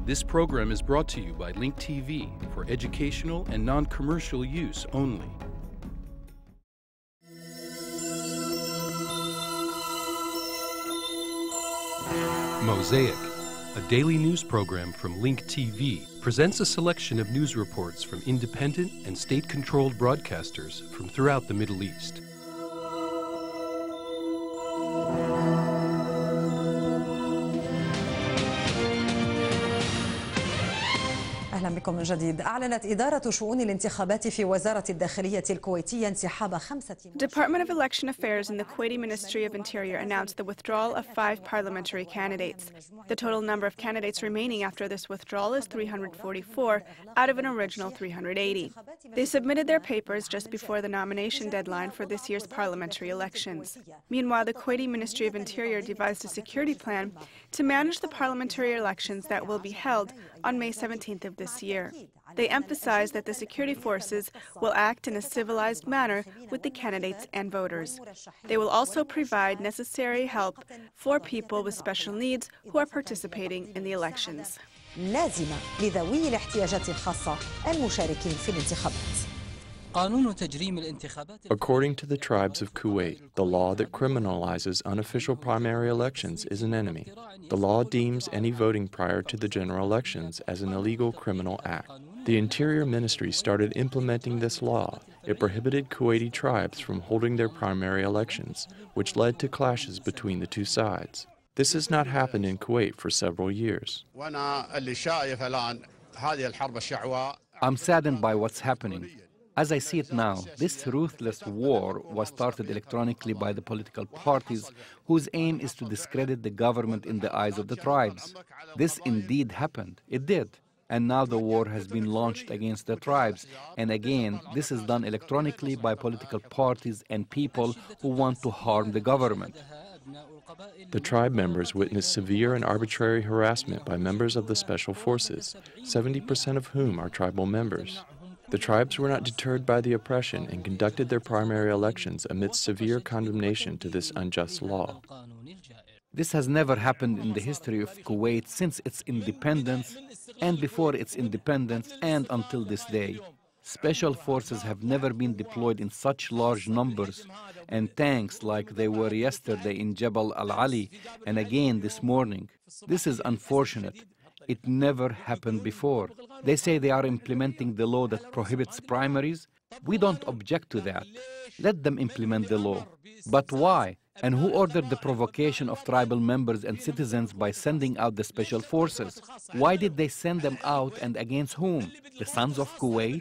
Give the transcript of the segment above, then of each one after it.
This program is brought to you by Link TV for educational and non-commercial use only. Mosaic, a daily news program from Link TV, presents a selection of news reports from independent and state-controlled broadcasters from throughout the Middle East. أهلا بكم من جديد. أعلنت إدارة شؤون الانتخابات في وزارة الداخلية الكويتية انسحاب 5. Department of Election Affairs in the Kuwaiti Ministry of Interior announced the withdrawal of 5 parliamentary candidates. The total number of candidates remaining after this withdrawal is 344 out of an original 380. They submitted their papers just before the nomination deadline for this year's parliamentary elections. Meanwhile, the Kuwaiti Ministry of Interior devised a security plan to manage the parliamentary elections that will be held on May 17th of this year. They emphasize that the security forces will act in a civilized manner with the candidates and voters. They will also provide necessary help for people with special needs who are participating in the elections. لازمة لذوي الاحتياجات الخاصة المشاركين في الانتخابات. According to the tribes of Kuwait, the law that criminalizes unofficial primary elections is an enemy. The law deems any voting prior to the general elections as an illegal criminal act. The Interior Ministry started implementing this law. It prohibited Kuwaiti tribes from holding their primary elections, which led to clashes between the two sides. This has not happened in Kuwait for several years. I'm saddened by what's happening. As I see it now, this ruthless war was started electronically by the political parties whose aim is to discredit the government in the eyes of the tribes. This indeed happened. It did. And now the war has been launched against the tribes. And again, this is done electronically by political parties and people who want to harm the government. The tribe members witnessed severe and arbitrary harassment by members of the special forces, 70% of whom are tribal members. The tribes were not deterred by the oppression and conducted their primary elections amidst severe condemnation to this unjust law. This has never happened in the history of Kuwait since its independence and before its independence and until this day. Special forces have never been deployed in such large numbers, and tanks like they were yesterday in Jabal al-Ali and again this morning. This is unfortunate. It never happened before. They say they are implementing the law that prohibits primaries. We don't object to that. Let them implement the law. But why? And who ordered the provocation of tribal members and citizens by sending out the special forces? Why did they send them out and against whom? The sons of Kuwait?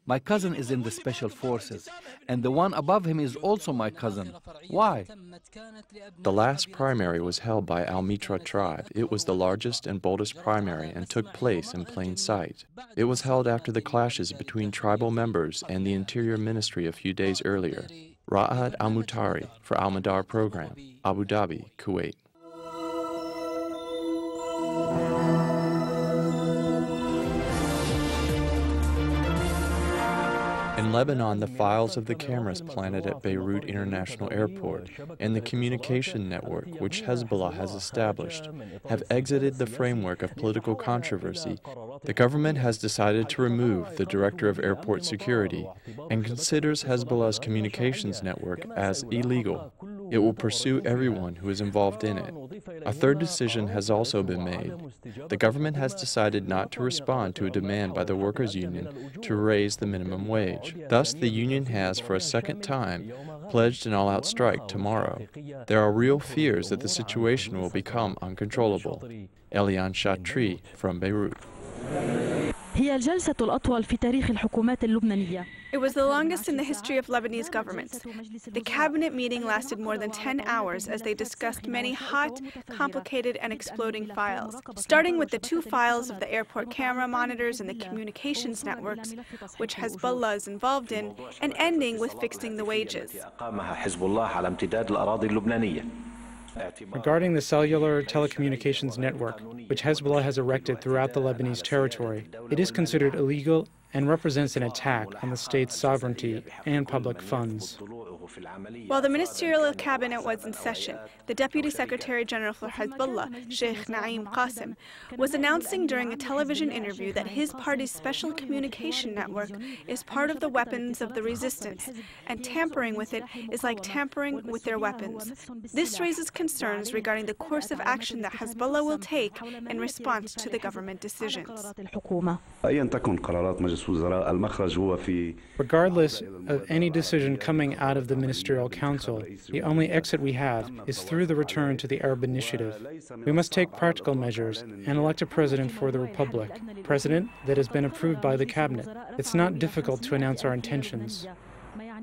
My cousin is in the special forces, and the one above him is also my cousin. Why? The last primary was held by Al-Mitra tribe. It was the largest and boldest primary and took place in plain sight. It was held after the clashes between tribal members and the Interior Ministry a few days earlier. Ra'ad Al-Mutari for Al-Madar program, Abu Dhabi, Kuwait. In Lebanon, the files of the cameras planted at Beirut International Airport and the communication network which Hezbollah has established have exited the framework of political controversy. The government has decided to remove the director of airport security and considers Hezbollah's communications network as illegal. It will pursue everyone who is involved in it. A third decision has also been made. The government has decided not to respond to a demand by the workers' union to raise the minimum wage. Thus, the union has, for a second time, pledged an all-out strike tomorrow. There are real fears that the situation will become uncontrollable. Elian Shatri from Beirut. هي الجلسة الأطول في تاريخ الحكومات اللبنانية. It was the longest in the history of Lebanese governments. The cabinet meeting lasted more than 10 hours as they discussed many hot, complicated, and exploding files, starting with the 2 files of the airport camera monitors and the communications networks, which Hezbollah is involved in, and ending with fixing the wages. Regarding the cellular telecommunications network, which Hezbollah has erected throughout the Lebanese territory, it is considered illegal and represents an attack on the state's sovereignty and public funds. While the ministerial cabinet was in session, the Deputy Secretary General for Hezbollah, Sheikh Naim Qasim, was announcing during a television interview that his party's special communication network is part of the weapons of the resistance, and tampering with it is like tampering with their weapons. This raises concerns regarding the course of action that Hezbollah will take in response to the government decisions. Regardless of any decision coming out of the Ministerial Council, the only exit we have is through the return to the Arab Initiative. We must take practical measures and elect a president for the Republic, a president that has been approved by the cabinet. It's not difficult to announce our intentions.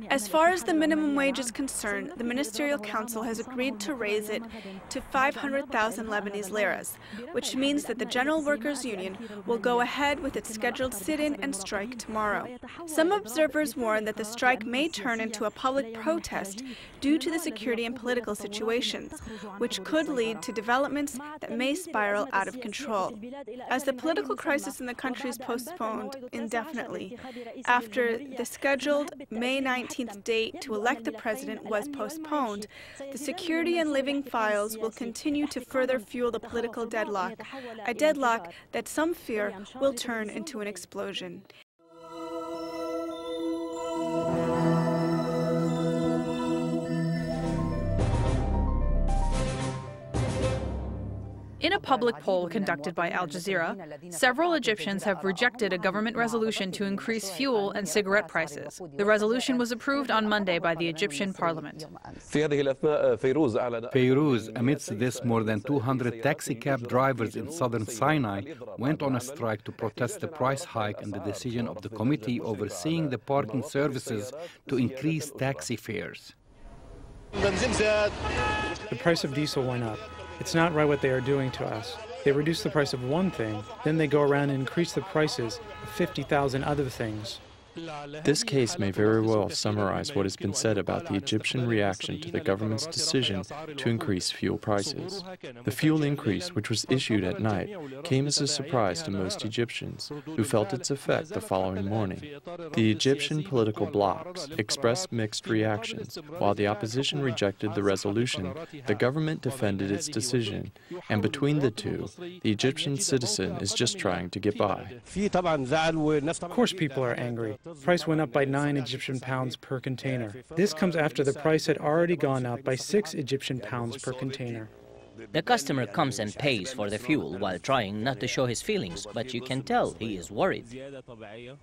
As far as the minimum wage is concerned, the Ministerial Council has agreed to raise it to 500,000 Lebanese liras, which means that the General Workers' Union will go ahead with its scheduled sit-in and strike tomorrow. Some observers warn that the strike may turn into a public protest due to the security and political situations, which could lead to developments that may spiral out of control. As the political crisis in the country is postponed indefinitely, after the scheduled May 19th date to elect the president was postponed, the security and living files will continue to further fuel the political deadlock, a deadlock that some fear will turn into an explosion. In a public poll conducted by Al Jazeera, several Egyptians have rejected a government resolution to increase fuel and cigarette prices. The resolution was approved on Monday by the Egyptian parliament. Fayrouz, amidst this, more than 200 taxi cab drivers in southern Sinai went on a strike to protest the price hike and the decision of the committee overseeing the parking services to increase taxi fares. The price of diesel went up. It's not right what they are doing to us. They reduce the price of one thing, then they go around and increase the prices of 50,000 other things. This case may very well summarize what has been said about the Egyptian reaction to the government's decision to increase fuel prices. The fuel increase, which was issued at night, came as a surprise to most Egyptians, who felt its effect the following morning. The Egyptian political blocs expressed mixed reactions. While the opposition rejected the resolution, the government defended its decision, and between the two, the Egyptian citizen is just trying to get by. Of course people are angry. Price went up by 9 Egyptian pounds per container. This comes after the price had already gone up by 6 Egyptian pounds per container. The customer comes and pays for the fuel while trying not to show his feelings, but you can tell he is worried.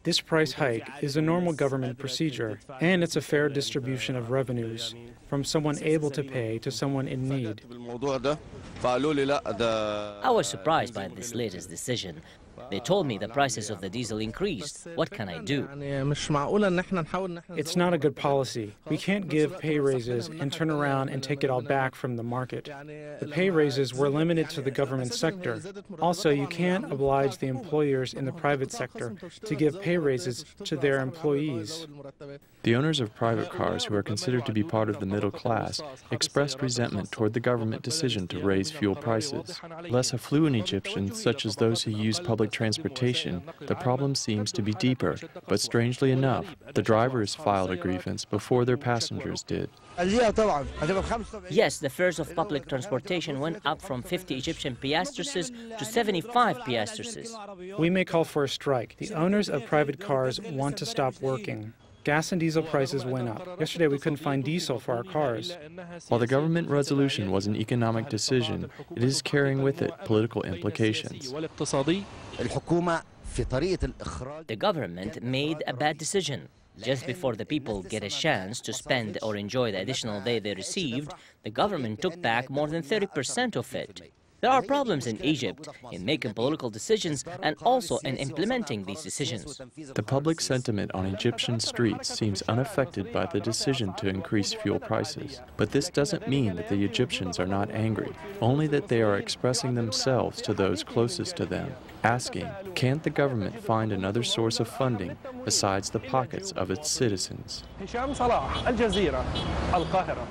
This price hike is a normal government procedure, and it's a fair distribution of revenues, from someone able to pay to someone in need. I was surprised by this latest decision. They told me the prices of the diesel increased. What can I do? It's not a good policy. We can't give pay raises and turn around and take it all back from the market. The pay raises were limited to the government sector. Also, you can't oblige the employers in the private sector to give pay raises to their employees. The owners of private cars, who are considered to be part of the middle class, expressed resentment toward the government decision to raise fuel prices. Less affluent Egyptians, such as those who use public transportation, the problem seems to be deeper, but strangely enough, the drivers filed a grievance before their passengers did. Yes, the fares of public transportation went up from 50 Egyptian piastres to 75 piastres. We may call for a strike. The owners of private cars want to stop working. Gas and diesel prices went up. Yesterday we couldn't find diesel for our cars. While the government resolution was an economic decision, it is carrying with it political implications. The government made a bad decision. Just before the people get a chance to spend or enjoy the additional day they received, the government took back more than 30% of it. There are problems in Egypt in making political decisions and also in implementing these decisions. The public sentiment on Egyptian streets seems unaffected by the decision to increase fuel prices. But this doesn't mean that the Egyptians are not angry, only that they are expressing themselves to those closest to them, asking, can't the government find another source of funding besides the pockets of its citizens? Al Jazeera, Al-Qahira.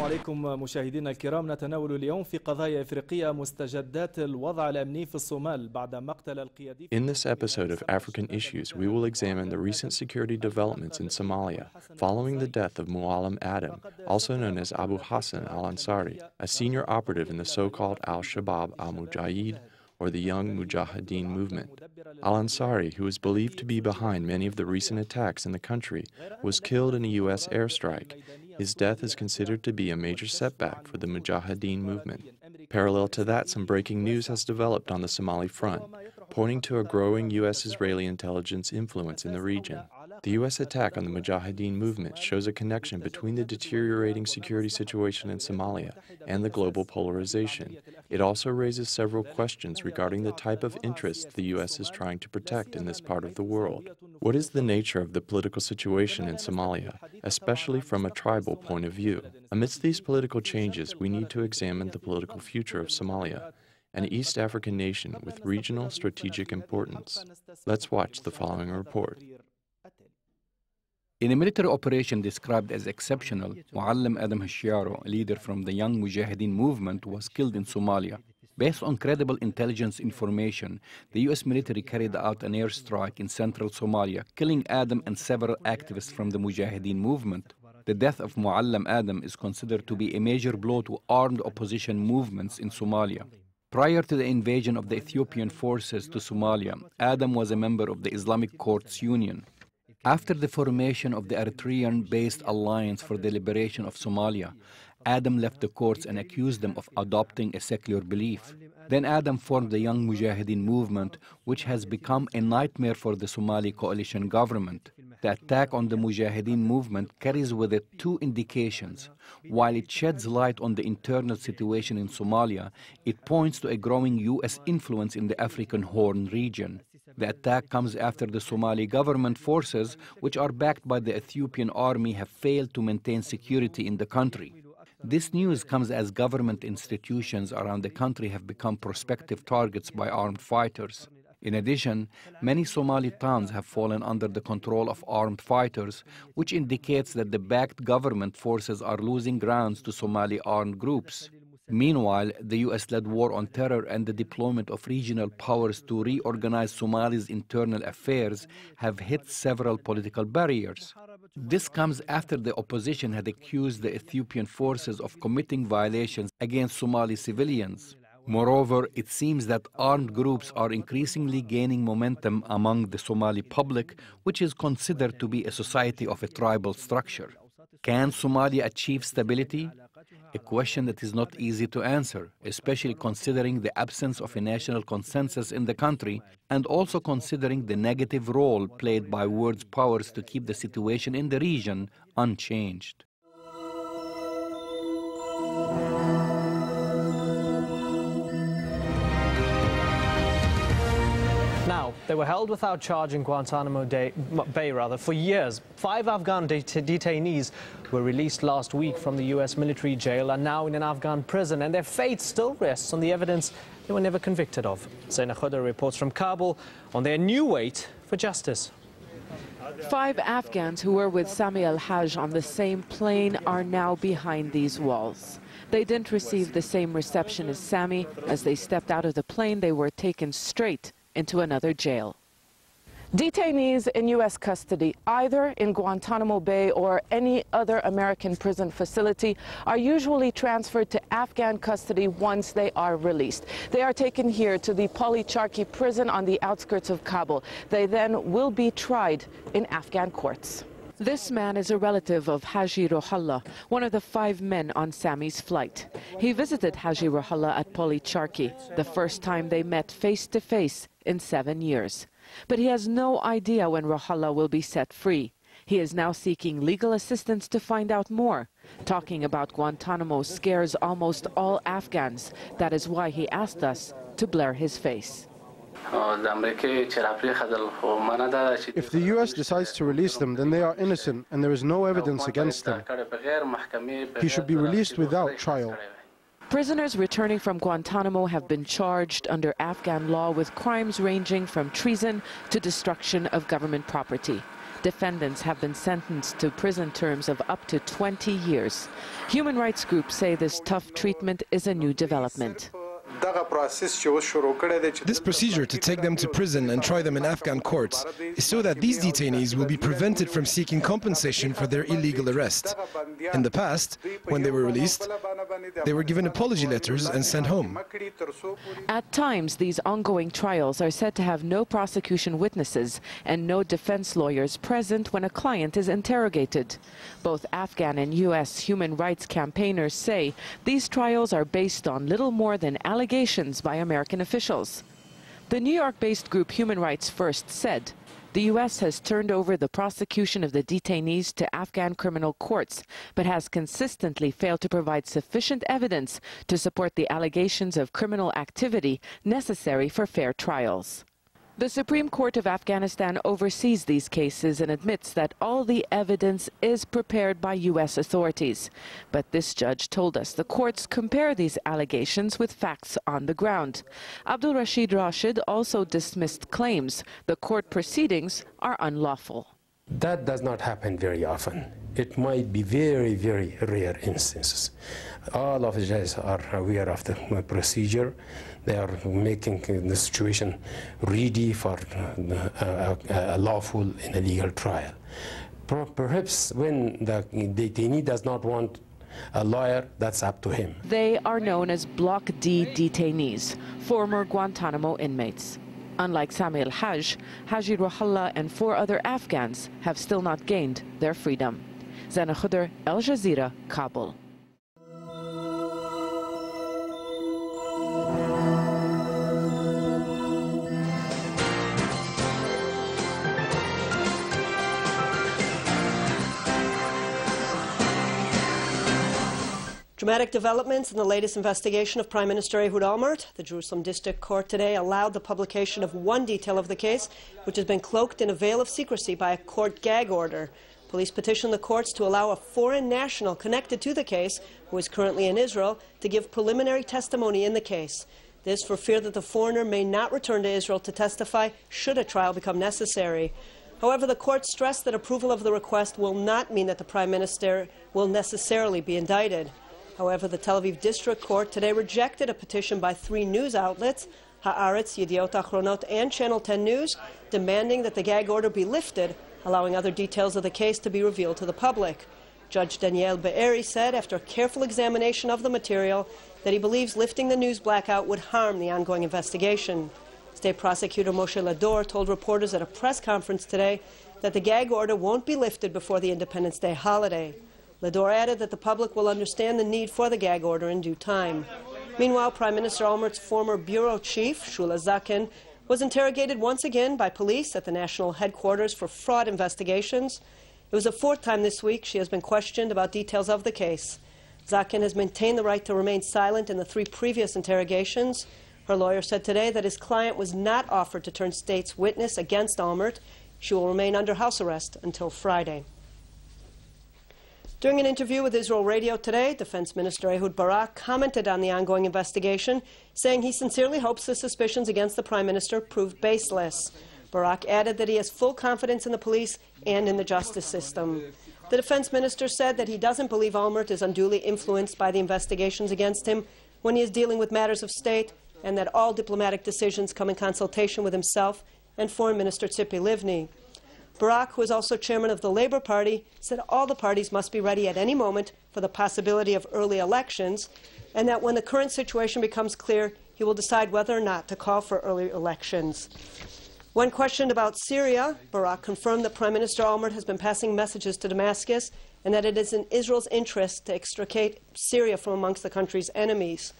عليكم مشاهدينا الكرام. نتناول اليوم في قضايا إفريقية مستجدات الوضع الأمني في الصومال بعد مقتل القيادي. In this episode of African Issues, we will examine the recent security developments in Somalia following the death of Muallim Adam, also known as Abu Hassan al-Ansari, a senior operative in the so-called Al-Shabaab al-Mujahid, or the Young Mujahedeen movement. Al-Ansari, who is believed to be behind many of the recent attacks in the country, was killed in a U.S. airstrike. His death is considered to be a major setback for the Mujahedeen movement. Parallel to that, some breaking news has developed on the Somali front, pointing to a growing U.S.-Israeli intelligence influence in the region. The U.S. attack on the Mujahedeen movement shows a connection between the deteriorating security situation in Somalia and the global polarization. It also raises several questions regarding the type of interests the U.S. is trying to protect in this part of the world. What is the nature of the political situation in Somalia, especially from a tribal point of view? Amidst these political changes, we need to examine the political future of Somalia, an East African nation with regional strategic importance. Let's watch the following report. In a military operation described as exceptional, Muallim Adam Hashiaro, a leader from the Young Mujahedeen movement, was killed in Somalia. Based on credible intelligence information, the U.S. military carried out an airstrike in central Somalia, killing Adam and several activists from the Mujahedeen movement. The death of Muallim Adam is considered to be a major blow to armed opposition movements in Somalia. Prior to the invasion of the Ethiopian forces to Somalia, Adam was a member of the Islamic Courts Union. After the formation of the Eritrean-based Alliance for the Liberation of Somalia, Adam left the courts and accused them of adopting a secular belief. Then Adam formed the Young Mujahedeen movement, which has become a nightmare for the Somali coalition government. The attack on the Mujahedeen movement carries with it two indications. While it sheds light on the internal situation in Somalia, it points to a growing U.S. influence in the African Horn region. The attack comes after the Somali government forces, which are backed by the Ethiopian army, have failed to maintain security in the country. This news comes as government institutions around the country have become prospective targets by armed fighters. In addition, many Somali towns have fallen under the control of armed fighters, which indicates that the backed government forces are losing grounds to Somali armed groups. Meanwhile, the U.S.-led war on terror and the deployment of regional powers to reorganize Somalia's internal affairs have hit several political barriers. This comes after the opposition had accused the Ethiopian forces of committing violations against Somali civilians. Moreover, it seems that armed groups are increasingly gaining momentum among the Somali public, which is considered to be a society of a tribal structure. Can Somalia achieve stability? A question that is not easy to answer, especially considering the absence of a national consensus in the country and also considering the negative role played by world powers to keep the situation in the region unchanged. Now, they were held without charge in Guantanamo Bay for years. 5 Afghan detainees were released last week from the U.S. military jail and now in an Afghan prison, and their fate still rests on the evidence they were never convicted of. Zaina Khuda reports from Kabul on their new wait for justice. 5 Afghans who were with Sami al-Hajj on the same plane are now behind these walls. They didn't receive the same reception as Sami. As they stepped out of the plane, they were taken straight into another jail. Detainees in U.S. custody, either in Guantanamo Bay or any other American prison facility, are usually transferred to Afghan custody once they are released. They are taken here to the Palliamentary prison on the outskirts of Kabul. They then will be tried in Afghan courts. This man is a relative of Haji Rohallah, one of the 5 men on Sami's flight. He visited Haji Rohallah at Palliamentary, the first time they met face-to-face in 7 years. But he has no idea when Rohallah will be set free. He is now seeking legal assistance to find out more. Talking about Guantanamo scares almost all Afghans. That is why he asked us to blur his face. If the U.S. decides to release them, then they are innocent and there is no evidence against them. He should be released without trial. Prisoners returning from Guantanamo have been charged under Afghan law with crimes ranging from treason to destruction of government property. Defendants have been sentenced to prison terms of up to 20 years. Human rights groups say this tough treatment is a new development. This procedure to take them to prison and try them in Afghan courts is so that these detainees will be prevented from seeking compensation for their illegal arrest. In the past, when they were released, they were given apology letters and sent home. At times, these ongoing trials are said to have no prosecution witnesses and no defense lawyers present when a client is interrogated. Both Afghan and U.S. human rights campaigners say these trials are based on little more than allegations by American officials. The New York-based group Human Rights First said the U.S. has turned over the prosecution of the detainees to Afghan criminal courts, but has consistently failed to provide sufficient evidence to support the allegations of criminal activity necessary for fair trials. The Supreme Court of Afghanistan oversees these cases and admits that all the evidence is prepared by U.S. authorities. But this judge told us the courts compare these allegations with facts on the ground. Abdul Rashid Rashid also dismissed claims the court proceedings are unlawful. That does not happen very often. It might be very, very rare instances. All of the judges are aware of the procedure. They are making the situation ready for a lawful and a legal trial. Perhaps when the detainee does not want a lawyer, that's up to him. They are known as Block D detainees, former Guantanamo inmates. Unlike Sami al-Hajj, Haji Ruhollah and 4 other Afghans have still not gained their freedom. Zana Khudr, Al Jazeera, Kabul. Dramatic developments in the latest investigation of Prime Minister Ehud Olmert. The Jerusalem District Court today allowed the publication of one detail of the case, which has been cloaked in a veil of secrecy by a court gag order. Police petitioned the courts to allow a foreign national connected to the case, who is currently in Israel, to give preliminary testimony in the case. This for fear that the foreigner may not return to Israel to testify should a trial become necessary. However, the court stressed that approval of the request will not mean that the Prime Minister will necessarily be indicted. However, the Tel Aviv District Court today rejected a petition by 3 news outlets, Haaretz, Yediot Achronot, and Channel 10 News, demanding that the gag order be lifted, allowing other details of the case to be revealed to the public. Judge Daniel Be'eri said, after a careful examination of the material, that he believes lifting the news blackout would harm the ongoing investigation. State Prosecutor Moshe Lador told reporters at a press conference today that the gag order won't be lifted before the Independence Day holiday. Lador added that the public will understand the need for the gag order in due time. Meanwhile, Prime Minister Olmert's former bureau chief, Shula Zaken, was interrogated once again by police at the national headquarters for fraud investigations. It was the 4th time this week she has been questioned about details of the case. Zaken has maintained the right to remain silent in the 3 previous interrogations. Her lawyer said today that his client was not offered to turn state's witness against Olmert. She will remain under house arrest until Friday. During an interview with Israel Radio today, Defense Minister Ehud Barak commented on the ongoing investigation, saying he sincerely hopes the suspicions against the Prime Minister prove baseless. Barak added that he has full confidence in the police and in the justice system. The Defense Minister said that he doesn't believe Olmert is unduly influenced by the investigations against him when he is dealing with matters of state, and that all diplomatic decisions come in consultation with himself and Foreign Minister Tzipi Livni. Barak, who is also chairman of the Labour Party, said all the parties must be ready at any moment for the possibility of early elections, and that when the current situation becomes clear, he will decide whether or not to call for early elections. When questioned about Syria, Barak confirmed that Prime Minister Olmert has been passing messages to Damascus and that it is in Israel's interest to extricate Syria from amongst the country's enemies.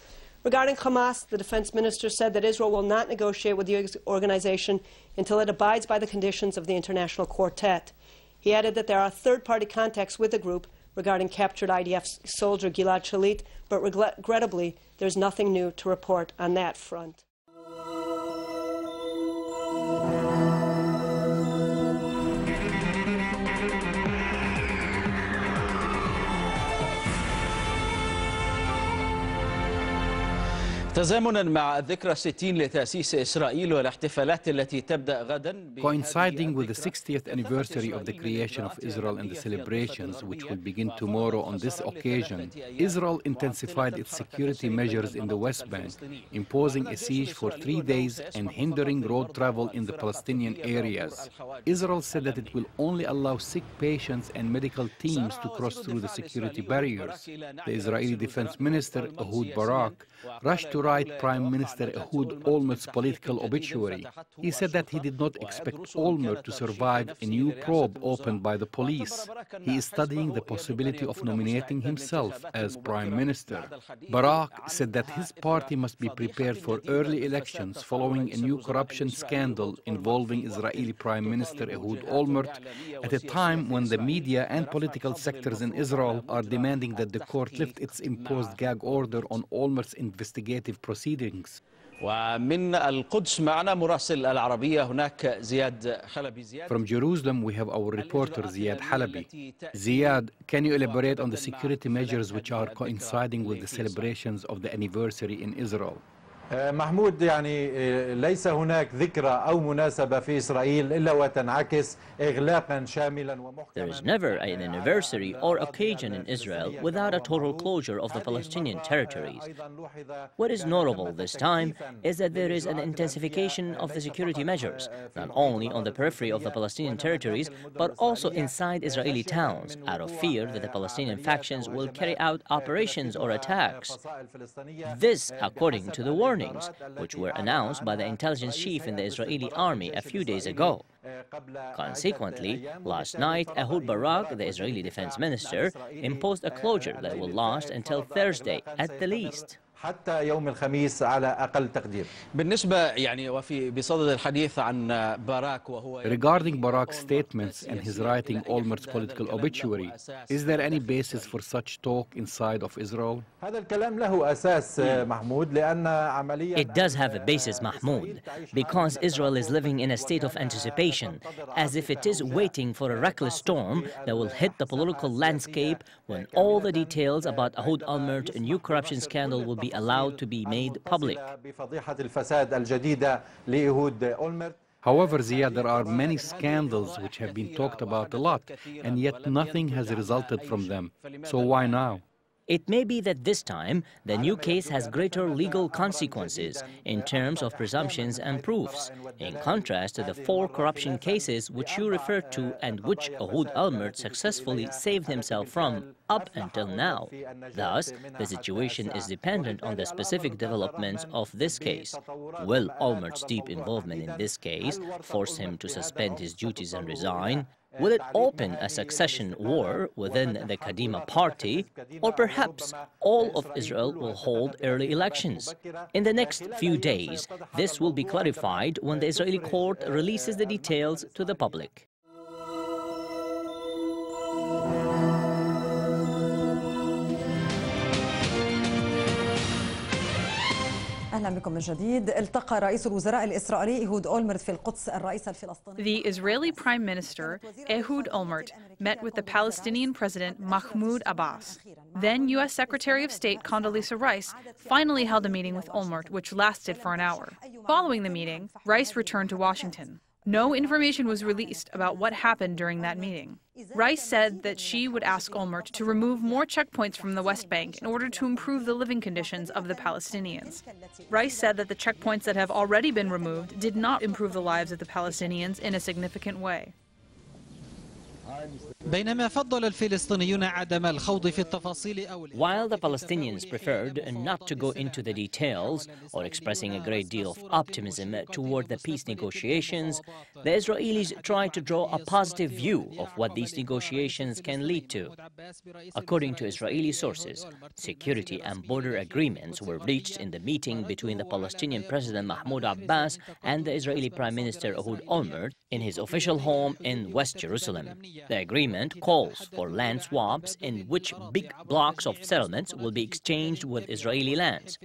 Regarding Hamas, the defense minister said that Israel will not negotiate with the organization until it abides by the conditions of the International Quartet. He added that there are third-party contacts with the group regarding captured IDF soldier Gilad Shalit, but regrettably, there's nothing new to report on that front. تزامنا مع الذكرى 60 لتأسيس إسرائيل والاحتفالات التي تبدأ غدا. Coinciding with the 60th anniversary of the creation of Israel and the celebrations, which will begin tomorrow on this occasion, Israel intensified its security measures in the West Bank, imposing a siege for 3 days and hindering road travel in the Palestinian areas. Israel said that it will only allow sick patients and medical teams to cross through the security barriers. The Israeli Defense Minister, Ehud Barak, rushed to write Prime Minister Ehud Olmert's political obituary. He said that he did not expect Olmert to survive a new probe opened by the police. He is studying the possibility of nominating himself as Prime Minister. Barak said that his party must be prepared for early elections following a new corruption scandal involving Israeli Prime Minister Ehud Olmert at a time when the media and political sectors in Israel are demanding that the court lift its imposed gag order on Olmert's investigative proceedings. ومن القدس معنا مراسل العربية هناك زياد حلبي. From Jerusalem we have our reporter Ziad Halabi. Ziad, can you elaborate on the security measures which are coinciding with the celebrations of the anniversary in Israel? محمود يعني ليس هناك ذكرى أو مناسبة في إسرائيل إلا وتنعكس إغلاقا شاملا ومحكما. There is never an anniversary or occasion in Israel without a total closure of the Palestinian territories. What is notable this time is that there is an intensification of the security measures, not only on the periphery of the Palestinian territories, but also inside Israeli towns, out of fear that the Palestinian factions will carry out operations or attacks. This, according to the warning which were announced by the intelligence chief in the Israeli army a few days ago. Consequently, last night, Ehud Barak, the Israeli defense minister, imposed a closure that will last until Thursday at the least. حتى يوم الخميس على أقل تقدير. بالنسبة يعني وفي بصدد الحديث عن باراك وهو. Regarding Barak's statements and his writing Olmert's political obituary, is there any basis for such talk inside of Israel? هذا الكلام له أساس محمود لأن عمليا. It does have a basis, Mahmoud, because Israel is living in a state of anticipation, as if it is waiting for a reckless storm that will hit the political landscape when all the details about Ehud Olmert and new corruption scandal will be allowed to be made public. However, Ziad, there are many scandals which have been talked about a lot, and yet nothing has resulted from them. So why now? It may be that this time, the new case has greater legal consequences in terms of presumptions and proofs, in contrast to the 4 corruption cases which you referred to and which Ehud Olmert successfully saved himself from up until now. Thus, the situation is dependent on the specific developments of this case. Will Olmert's deep involvement in this case force him to suspend his duties and resign? Will it open a succession war within the Kadima party, or perhaps all of Israel will hold early elections? In the next few days, this will be clarified when the Israeli court releases the details to the public. أهلا بكم من جديد. التقى رئيس الوزراء الإسرائيلي إيهود أولمرت في القدس الرئيس الفلسطيني. The Israeli Prime Minister Ehud Olmert met with the Palestinian President Mahmoud Abbas. Then U.S. Secretary of State Condoleezza Rice finally held a meeting with Olmert, which lasted for an hour. Following the meeting, Rice returned to Washington. No information was released about what happened during that meeting. Rice said that she would ask Olmert to remove more checkpoints from the West Bank in order to improve the living conditions of the Palestinians. Rice said that the checkpoints that have already been removed did not improve the lives of the Palestinians in a significant way. While the Palestinians preferred not to go into the details or expressing a great deal of optimism toward the peace negotiations, the Israelis tried to draw a positive view of what these negotiations can lead to. According to Israeli sources, security and border agreements were reached in the meeting between the Palestinian President Mahmoud Abbas and the Israeli Prime Minister Ehud Olmert in his official home in West Jerusalem. The agreement calls for land swaps in which big blocks of settlements will be exchanged with Israeli lands.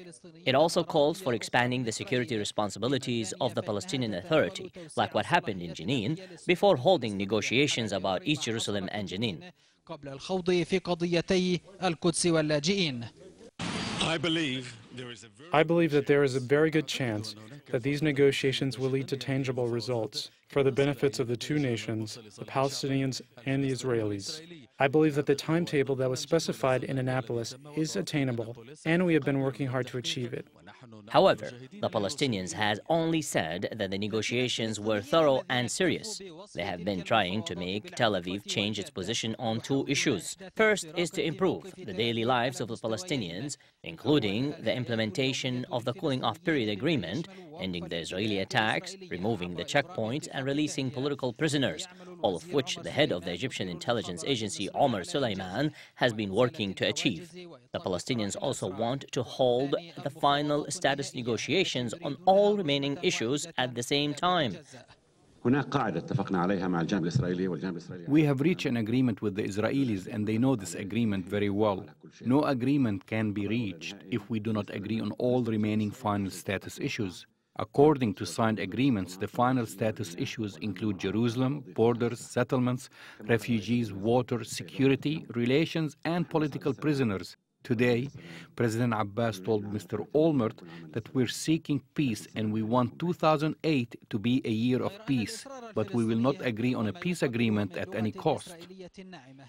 It also calls for expanding the security responsibilities of the Palestinian Authority, like what happened in Jenin, before holding negotiations about East Jerusalem and Jenin. قبل الخوض في قضيتي القدس واللاجئين. I believe I believe that there is a very good chance that these negotiations will lead to tangible results for the benefits of the two nations, the Palestinians and the Israelis. I believe that the timetable that was specified in Annapolis is attainable, and we have been working hard to achieve it. However, the Palestinians has only said that the negotiations were thorough and serious. They have been trying to make Tel Aviv change its position on two issues. First is to improve the daily lives of the Palestinians, including the implementation of the cooling-off period agreement, ending the Israeli attacks, removing the checkpoints, and releasing political prisoners, all of which the head of the Egyptian intelligence agency, Omar Suleiman, has been working to achieve. The Palestinians also want to hold the final status negotiations on all remaining issues at the same time. We have reached an agreement with the Israelis, and they know this agreement very well. No agreement can be reached if we do not agree on all remaining final status issues. According to signed agreements, the final status issues include Jerusalem, borders, settlements, refugees, water, security, relations, and political prisoners. Today, President Abbas told Mr. Olmert that we're seeking peace and we want 2008 to be a year of peace, but we will not agree on a peace agreement at any cost.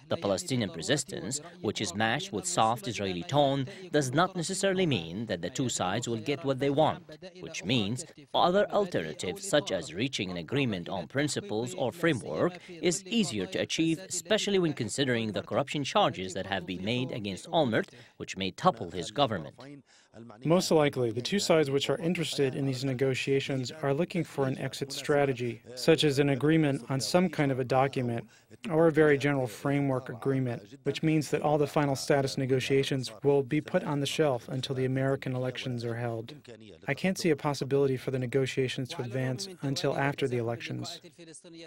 The Palestinian resistance, which is matched with soft Israeli tone, does not necessarily mean that the two sides will get what they want, which means other alternatives such as reaching an agreement on principles or framework is easier to achieve, especially when considering the corruption charges that have been made against Olmert, which may topple his government. Most likely, the two sides which are interested in these negotiations are looking for an exit strategy, such as an agreement on some kind of a document or a very general framework agreement, which means that all the final status negotiations will be put on the shelf until the American elections are held. I can't see a possibility for the negotiations to advance until after the elections.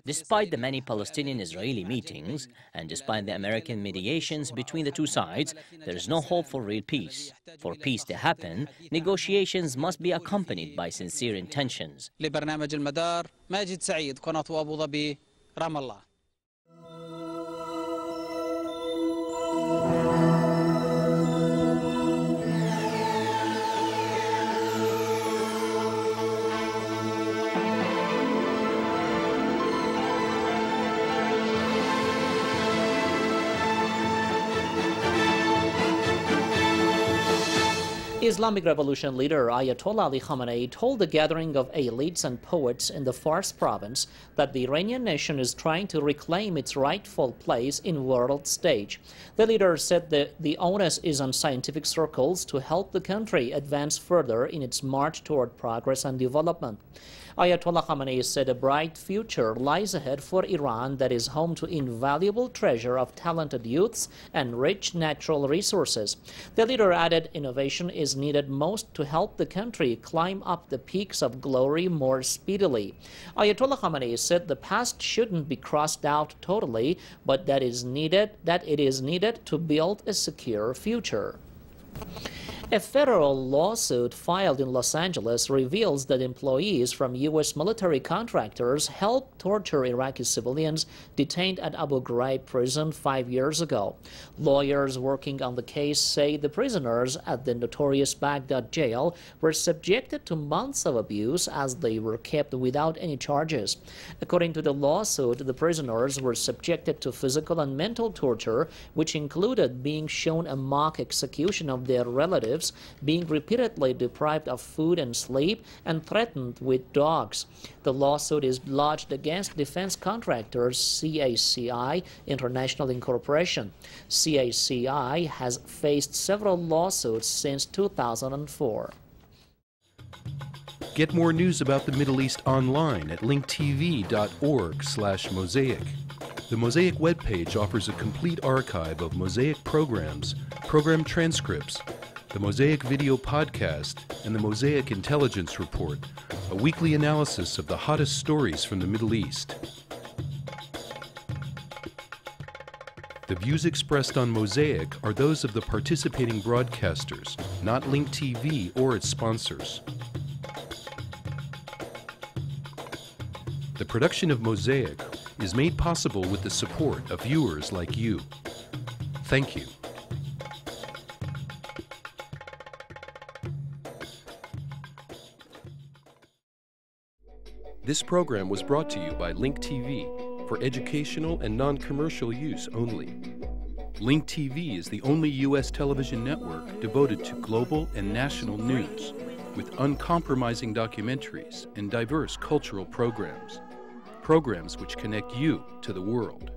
Despite the many Palestinian-Israeli meetings and despite the American mediations between the two sides, there is no hope for real peace. For peace to happen, negotiations must be accompanied by sincere intentions. لبرنامج المدار ماجد سعيد قناة أبو ظبي رام الله. Islamic Revolution leader Ayatollah Ali Khamenei told the gathering of elites and poets in the Fars province that the Iranian nation is trying to reclaim its rightful place in world stage. The leader said that the onus is on scientific circles to help the country advance further in its march toward progress and development. Ayatollah Khamenei said a bright future lies ahead for Iran that is home to invaluable treasure of talented youths and rich natural resources. The leader added innovation is needed most to help the country climb up the peaks of glory more speedily. Ayatollah Khamenei said the past shouldn't be crossed out totally, but that it is needed to build a secure future. A federal lawsuit filed in Los Angeles reveals that employees from U.S. military contractors helped torture Iraqi civilians detained at Abu Ghraib prison 5 years ago. Lawyers working on the case say the prisoners at the notorious Baghdad jail were subjected to months of abuse as they were kept without any charges. According to the lawsuit, the prisoners were subjected to physical and mental torture, which included being shown a mock execution of their relatives, being repeatedly deprived of food and sleep, and threatened with dogs. The lawsuit is lodged against defense contractors CACI International Incorporation. CACI has faced several lawsuits since 2004. Get more news about the Middle East online at linktv.org/Mosaic. The Mosaic webpage offers a complete archive of Mosaic programs, program transcripts, the Mosaic video podcast, and the Mosaic Intelligence Report, a weekly analysis of the hottest stories from the Middle East. The views expressed on Mosaic are those of the participating broadcasters, not Link TV or its sponsors. The production of Mosaic is made possible with the support of viewers like you. Thank you. This program was brought to you by Link TV for educational and non-commercial use only. Link TV is the only U.S. television network devoted to global and national news, with uncompromising documentaries and diverse cultural programs. Programs which connect you to the world.